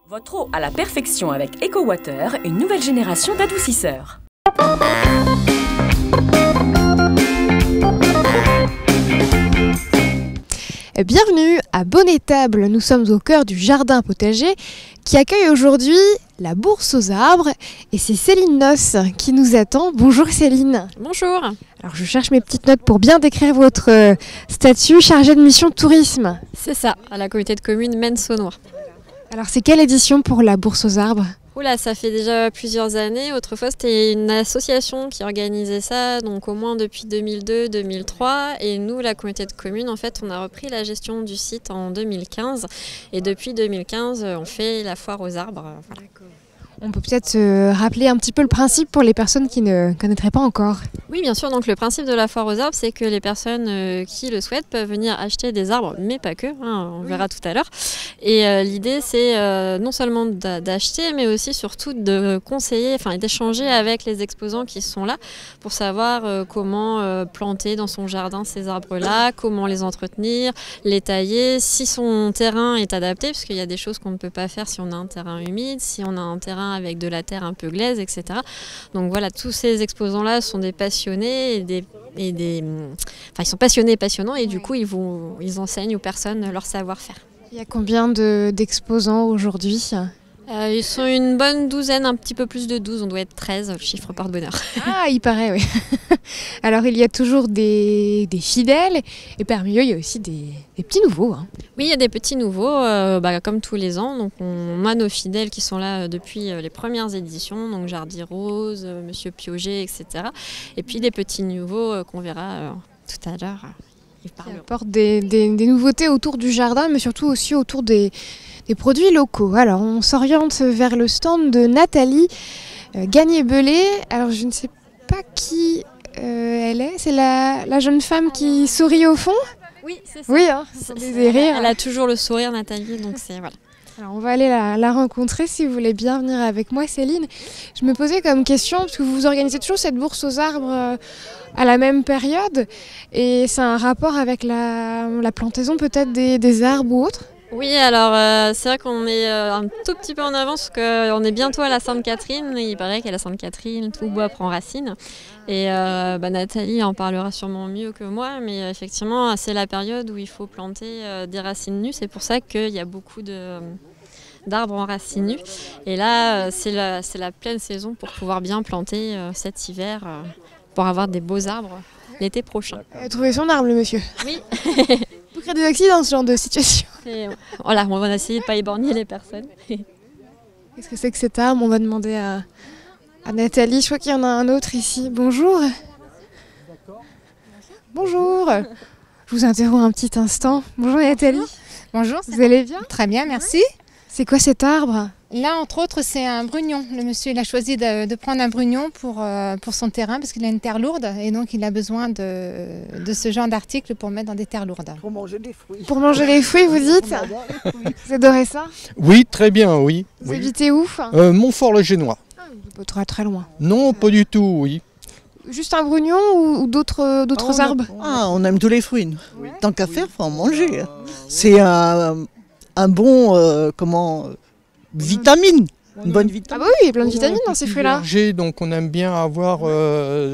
Votre eau à la perfection avec EcoWater, une nouvelle génération d'adoucisseurs. Bienvenue à Bonne-Étable, nous sommes au cœur du jardin potager qui accueille aujourd'hui la bourse aux arbres et c'est Céline Noss qui nous attend. Bonjour Céline. Bonjour. Alors je cherche mes petites notes pour bien décrire votre statut chargé de mission tourisme. C'est ça, à la communauté de communes Maine-Saunois. Alors c'est quelle édition pour la bourse aux arbres ? Oula, ça fait déjà plusieurs années. Autrefois, c'était une association qui organisait ça, donc au moins depuis 2002-2003. Et nous, la communauté de communes, en fait, on a repris la gestion du site en 2015. Et depuis 2015, on fait la foire aux arbres. Voilà. On peut peut-être rappeler un petit peu le principe pour les personnes qui ne connaîtraient pas encore. Oui, bien sûr. Donc le principe de la foire aux arbres, c'est que les personnes qui le souhaitent peuvent venir acheter des arbres, mais pas que. On verra tout à l'heure. Et l'idée, c'est non seulement d'acheter, mais aussi surtout de conseiller, enfin d'échanger avec les exposants qui sont là pour savoir comment planter dans son jardin ces arbres-là, comment les entretenir, les tailler, si son terrain est adapté, parce qu'il y a des choses qu'on ne peut pas faire si on a un terrain humide, si on a un terrain avec de la terre un peu glaise, etc. Donc voilà, tous ces exposants-là sont des passionnés ils sont passionnés et passionnants et du coup ils enseignent aux personnes leur savoir-faire. Il y a combien d'exposants aujourd'hui ? Ils sont une bonne douzaine, un petit peu plus de 12, on doit être 13, le chiffre porte-bonheur. Ah, il paraît, oui. Alors, il y a toujours des fidèles, et parmi eux, il y a aussi des petits nouveaux. Hein. Oui, il y a des petits nouveaux, comme tous les ans. Donc, on a nos fidèles qui sont là depuis les premières éditions, donc Jardy Rose, Monsieur Piauget, etc. Et puis des petits nouveaux qu'on verra tout à l'heure. Ils apportent des nouveautés autour du jardin, mais surtout aussi autour des produits locaux. Alors, on s'oriente vers le stand de Nathalie Gagné-Belé. Alors, je ne sais pas qui elle est. C'est la jeune femme qui sourit au fond ? Oui, c'est ça. Oui, hein, des rires. Elle a toujours le sourire, Nathalie, donc c'est voilà. Alors, on va aller la rencontrer si vous voulez bien venir avec moi, Céline. Je me posais comme question, parce que vous organisez toujours cette bourse aux arbres à la même période, et c'est un rapport avec la plantaison peut-être des arbres ou autres ? Oui, alors c'est vrai qu'on est un tout petit peu en avance, parce qu'on est bientôt à la Sainte-Catherine, et il paraît qu'à la Sainte-Catherine, tout bois prend racine. Et Nathalie en parlera sûrement mieux que moi, mais effectivement, c'est la période où il faut planter des racines nues. C'est pour ça qu'il y a beaucoup d'arbres en racines nues. Et là, c'est la pleine saison pour pouvoir bien planter cet hiver, pour avoir des beaux arbres l'été prochain. Il a trouvé son arbre, le monsieur. Oui. Vous créez des accidents dans ce genre de situation. Et voilà, on va essayer de ne pas éborgner les personnes. Qu'est-ce que c'est que cet arbre ? On va demander à Nathalie. Je crois qu'il y en a un autre ici. Bonjour. Bonjour. Je vous interromps un petit instant. Bonjour Nathalie. Bonjour. Vous allez bien ? Très bien, merci. C'est quoi cet arbre ? Là, entre autres, c'est un brugnon. Le monsieur, il a choisi de prendre un brugnon pour son terrain parce qu'il a une terre lourde et donc il a besoin de ce genre d'article pour mettre dans des terres lourdes. Pour manger des fruits. Pour manger les fruits, vous dites ? Vous adorez ça ? Oui, très bien, oui. Vous habitez où ? Montfort-le-Génois. Pas très loin. Non, pas du tout, oui. Juste un brugnon ou d'autres arbres ? On aime tous les fruits. Oui. Tant qu'à faire, il faut en manger. C'est un bon, vitamine. Une bonne vitamine. Ah bah oui, il y a plein de vitamines dans ces fruits-là. Donc on aime bien avoir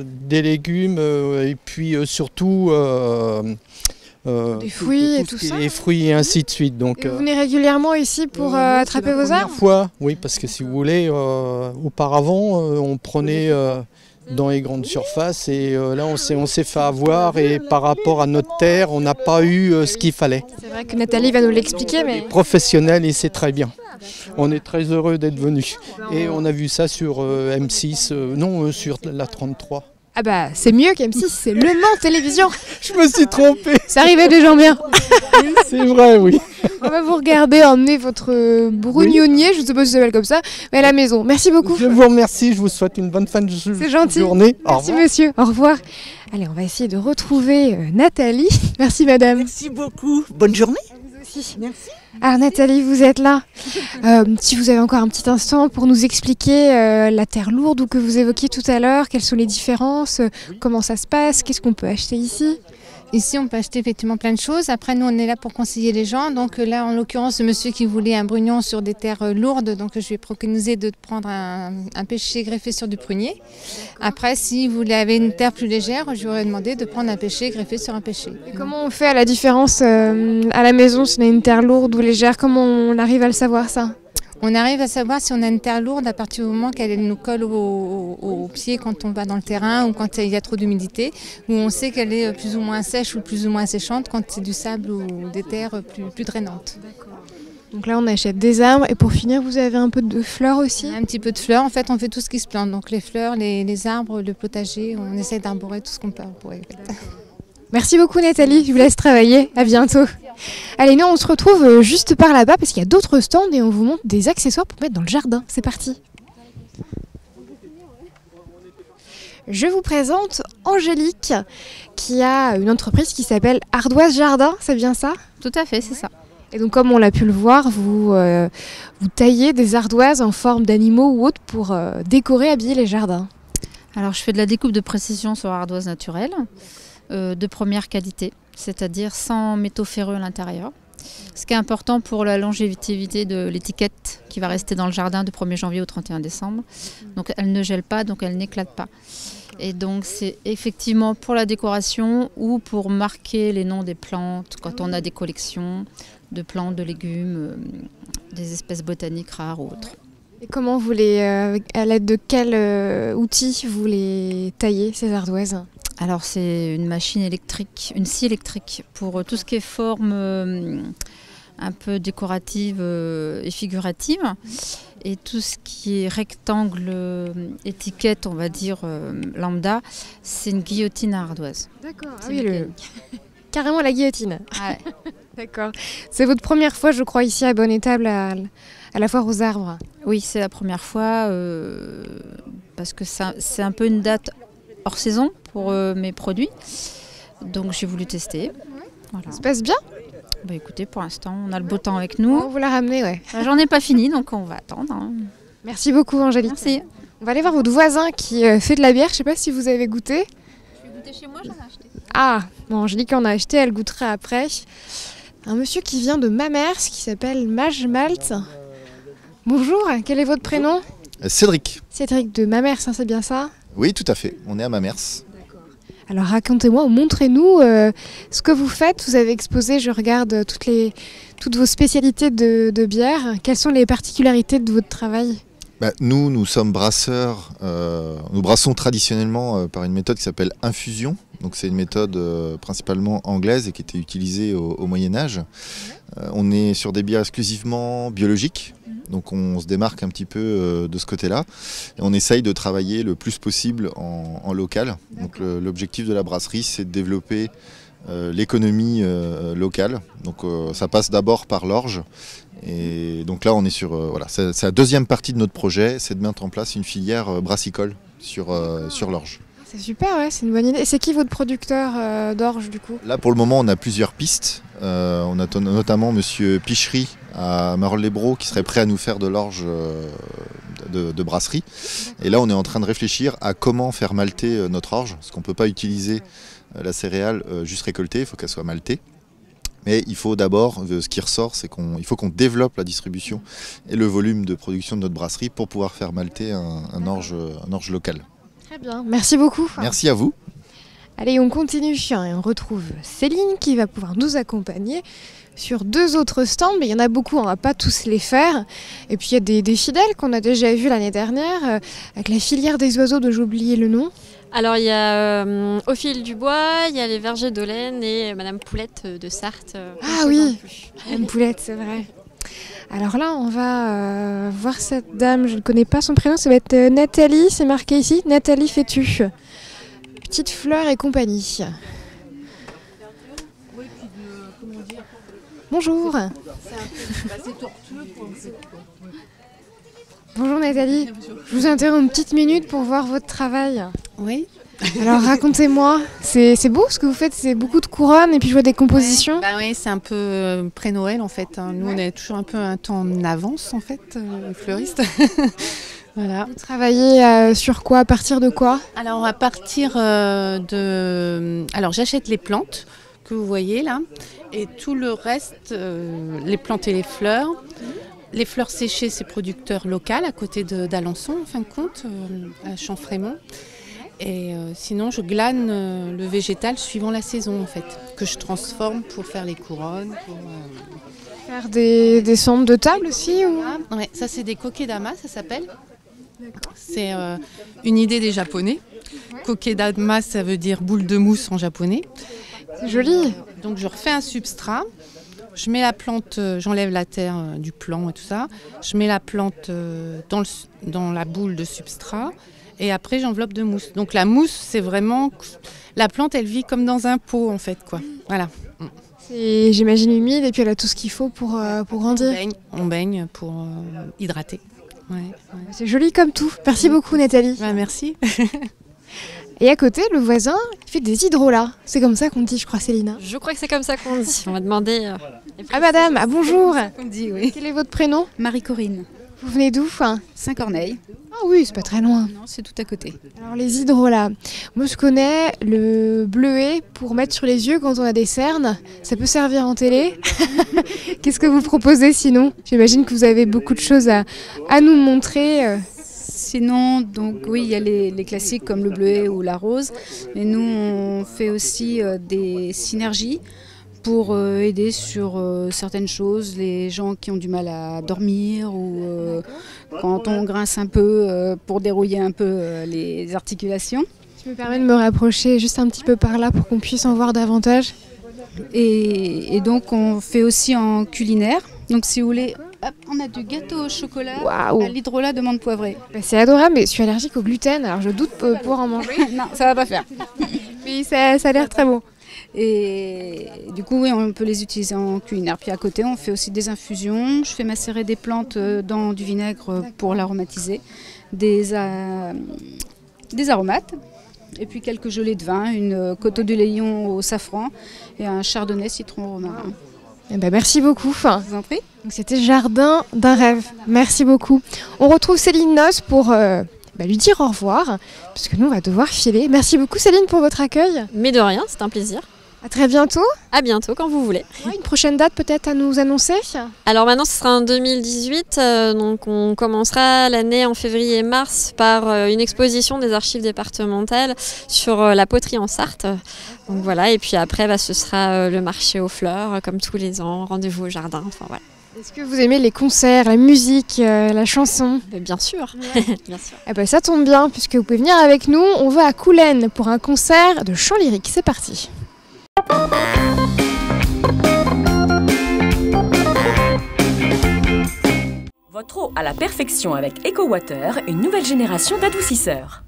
des légumes et puis surtout des fruits et tout ça. Les fruits et ainsi de suite. Donc, vous venez régulièrement ici pour attraper vos arbres ? Fois, oui, parce que si vous voulez, auparavant, on prenait dans les grandes surfaces et là on s'est fait avoir et par rapport à notre terre, on n'a pas eu ce qu'il fallait. C'est vrai que Nathalie va nous l'expliquer, mais... Professionnel et c'est très bien. On est très heureux d'être venus. Et on a vu ça sur M6, sur la 33. Ah bah c'est mieux qu'M6, c'est Le Mans Télévision. Je me suis trompé. Ça arrivait des gens bien. Oui, c'est vrai, oui. On va vous regarder emmener votre brugnonnier, je ne sais pas si ça s'appelle comme ça, mais à la maison. Merci beaucoup. Je vous remercie, je vous souhaite une bonne fin de journée. C'est gentil. Merci monsieur, au revoir. Allez, on va essayer de retrouver Nathalie. Merci madame. Merci beaucoup. Bonne journée. Vous aussi. Merci. Alors Nathalie, vous êtes là. Si vous avez encore un petit instant pour nous expliquer la terre lourde que vous évoquiez tout à l'heure, quelles sont les différences, comment ça se passe, qu'est-ce qu'on peut acheter ici ? Ici, on peut acheter effectivement plein de choses. Après, nous, on est là pour conseiller les gens. Donc là, en l'occurrence, ce monsieur qui voulait un brugnon sur des terres lourdes, donc je lui ai préconisé de prendre un pêcher greffé sur du prunier. Après, si vous avez une terre plus légère, je lui aurais demandé de prendre un pêcher greffé sur un pêcher. Et comment on fait à la différence à la maison si on a une terre lourde ou légère? Comment on arrive à le savoir ça? On arrive à savoir si on a une terre lourde à partir du moment qu'elle nous colle au pied quand on va dans le terrain ou quand il y a trop d'humidité, où on sait qu'elle est plus ou moins sèche ou plus ou moins séchante quand c'est du sable ou des terres plus drainantes. Donc là, on achète des arbres. Et pour finir, vous avez un peu de fleurs aussi? Un petit peu de fleurs. En fait, on fait tout ce qui se plante. Donc les fleurs, les arbres, le potager, on essaie d'arborer tout ce qu'on peut arborer. Merci beaucoup Nathalie, je vous laisse travailler, à bientôt. Allez, nous on se retrouve juste par là-bas parce qu'il y a d'autres stands et on vous montre des accessoires pour mettre dans le jardin. C'est parti. Je vous présente Angélique qui a une entreprise qui s'appelle Ardoise Jardin, c'est bien ça? Tout à fait, c'est ça. Et donc comme on l'a pu le voir, vous taillez des ardoises en forme d'animaux ou autres pour décorer, habiller les jardins. Alors je fais de la découpe de précision sur ardoise naturelle. De première qualité, c'est-à-dire sans métaux ferreux à l'intérieur. Ce qui est important pour la longévité de l'étiquette qui va rester dans le jardin du 1er janvier au 31 décembre. Donc elle ne gèle pas, donc elle n'éclate pas. Et donc c'est effectivement pour la décoration ou pour marquer les noms des plantes quand on a des collections de plantes, de légumes, des espèces botaniques rares ou autres. Et comment vous à l'aide de quel outil vous les taillez, ces ardoises? Alors c'est une machine électrique, une scie électrique pour tout ce qui est forme un peu décorative et figurative. Et tout ce qui est rectangle, étiquette, on va dire lambda, c'est une guillotine à ardoise. D'accord, ah oui, carrément la guillotine. Ouais. D'accord. C'est votre première fois, je crois, ici à Bonne-Étable à la foire aux arbres? Oui, c'est la première fois parce que c'est un peu une date hors saison pour mes produits. Donc j'ai voulu tester. Voilà. Ça se passe bien? Bah écoutez, pour l'instant, on a le beau temps avec nous. On vous l'a ramené, ouais. J'en ai pas fini, donc on va attendre. Hein. Merci beaucoup, Angélique. Merci. On va aller voir votre voisin qui fait de la bière. Je sais pas si vous avez goûté. Je vais goûter chez moi, j'en ai acheté. Ah, bon, Angélique en a acheté, elle goûtera après. Un monsieur qui vient de Mamers, qui s'appelle Maj Malt. Bonjour, quel est votre prénom? Cédric. Cédric de Mamers, hein, c'est bien ça? Oui, tout à fait. On est à Mamers. Alors racontez-moi, montrez-nous ce que vous faites. Vous avez exposé, je regarde toutes vos spécialités de bière. Quelles sont les particularités de votre travail? Nous sommes brasseurs. Nous brassons traditionnellement par une méthode qui s'appelle infusion. Donc c'est une méthode principalement anglaise et qui était utilisée au Moyen-Âge. On est sur des bières exclusivement biologiques. Donc on se démarque un petit peu de ce côté-là. Et on essaye de travailler le plus possible en local. Donc l'objectif de la brasserie, c'est de développer l'économie locale. Donc ça passe d'abord par l'orge. Et donc là on est sur... voilà, c'est la deuxième partie de notre projet, c'est de mettre en place une filière brassicole sur l'orge. C'est super, ouais, c'est une bonne idée. Et c'est qui votre producteur d'orge du coup? Là pour le moment on a plusieurs pistes. On a notamment Monsieur Pichery à Marolles-les-Braaux qui serait prêt à nous faire de l'orge de brasserie. Et là on est en train de réfléchir à comment faire malter notre orge, parce qu'on ne peut pas utiliser la céréale juste récoltée, il faut qu'elle soit maltée. Mais il faut d'abord, ce qui ressort, c'est qu'il faut qu'on développe la distribution et le volume de production de notre brasserie pour pouvoir faire malter un orge local. Très bien, merci beaucoup. Merci à vous. Allez, on continue et on retrouve Céline qui va pouvoir nous accompagner sur deux autres stands, mais il y en a beaucoup, on ne va pas tous les faire. Et puis il y a des fidèles qu'on a déjà vus l'année dernière, avec la filière des oiseaux dont j'ai oublié le nom. Alors il y a Au fil du bois, il y a les vergers d'Olaine et Madame Poulette de Sarthe. Ah oui, Madame Poulette, c'est vrai. Alors là, on va voir cette dame, je ne connais pas son prénom, ça va être Nathalie, c'est marqué ici, Nathalie Fétu. Petite fleur et compagnie. Bonjour. Bonjour Nathalie, je vous interromps une petite minute pour voir votre travail. Oui. Alors racontez-moi, c'est beau ce que vous faites, c'est beaucoup de couronnes et puis je vois des compositions. Oui, c'est un peu pré-Noël en fait. Nous on est toujours un peu un temps en avance en fait, les fleuristes. Voilà. Vous travaillez sur quoi, à partir de quoi? Alors à partir Alors j'achète les plantes. que vous voyez là. Et tout le reste, les plantes et les fleurs. Les fleurs séchées, c'est producteur local à côté d'Alençon, en fin de compte, à Champfrémont. Et sinon, je glane le végétal suivant la saison, en fait, que je transforme pour faire les couronnes. Pour, Faire des centres de table aussi ou... Ouais, ça, c'est des kokedama, ça s'appelle. C'est une idée des Japonais. Kokedama, ça veut dire boule de mousse en japonais. C'est joli. Donc, je refais un substrat. Je mets la plante, j'enlève la terre du plant et tout ça. Je mets la plante dans la boule de substrat. Et après, j'enveloppe de mousse. Donc la mousse, c'est vraiment... La plante, elle vit comme dans un pot, en fait, quoi. Voilà. C'est, j'imagine, humide et puis elle a tout ce qu'il faut pour grandir. On baigne pour hydrater. Ouais. C'est joli comme tout. Merci beaucoup, Nathalie. Merci. Et à côté, le voisin, il fait des hydrolats. C'est comme ça qu'on dit, je crois, Célina. Je crois que c'est comme ça qu'on dit. On va demander... Ah madame, ah bonjour. On dit, oui. Quel est votre prénom? Marie-Corinne. Vous venez d'où? Saint-Corneille. Ah oui, c'est pas très loin. Non, c'est tout à côté. Alors les hydrolats, moi je connais le bleuet pour mettre sur les yeux quand on a des cernes. Ça peut servir en télé. Qu'est-ce que vous proposez sinon? J'imagine que vous avez beaucoup de choses à nous montrer. Sinon, donc oui, il y a les classiques comme le bleuet ou la rose. Mais nous, on fait aussi des synergies pour aider sur certaines choses, les gens qui ont du mal à dormir ou quand on grince un peu pour dérouiller un peu les articulations. Je me permets de me rapprocher juste un petit peu par là pour qu'on puisse en voir davantage. Et donc on fait aussi en culinaire. Donc si vous voulez, hop, on a du gâteau au chocolat à l'hydrolat de menthe poivrée. Bah, c'est adorable, mais je suis allergique au gluten, alors je doute pouvoir en manger. Non, ça va pas faire. Oui, ça a l'air très bon. Et du coup, oui, on peut les utiliser en culinaire. Puis à côté, on fait aussi des infusions. Je fais macérer des plantes dans du vinaigre pour l'aromatiser, des aromates, et puis quelques gelées de vin, une Coteaux du Léon au safran et un chardonnay citron romarin. Eh ben, merci beaucoup. Je vous en prie. C'était Jardin d'un rêve. Merci beaucoup. On retrouve Céline Noce pour lui dire au revoir, parce que nous, on va devoir filer. Merci beaucoup Céline pour votre accueil. Mais de rien, c'est un plaisir. À très bientôt. À bientôt, quand vous voulez. Ouais, une prochaine date peut-être à nous annoncer? Alors maintenant, ce sera en 2018. Donc on commencera l'année en février-mars par une exposition des archives départementales sur la poterie en Sarthe. Donc voilà, et puis après, ce sera le marché aux fleurs, comme tous les ans, rendez-vous au jardin. Enfin voilà. Est-ce que vous aimez les concerts, la musique, la chanson? Bien sûr. Bien sûr. Eh ben, ça tombe bien, puisque vous pouvez venir avec nous. On va à Coulennes pour un concert de chant lyrique. C'est parti. Votre eau à la perfection avec EcoWater, une nouvelle génération d'adoucisseurs.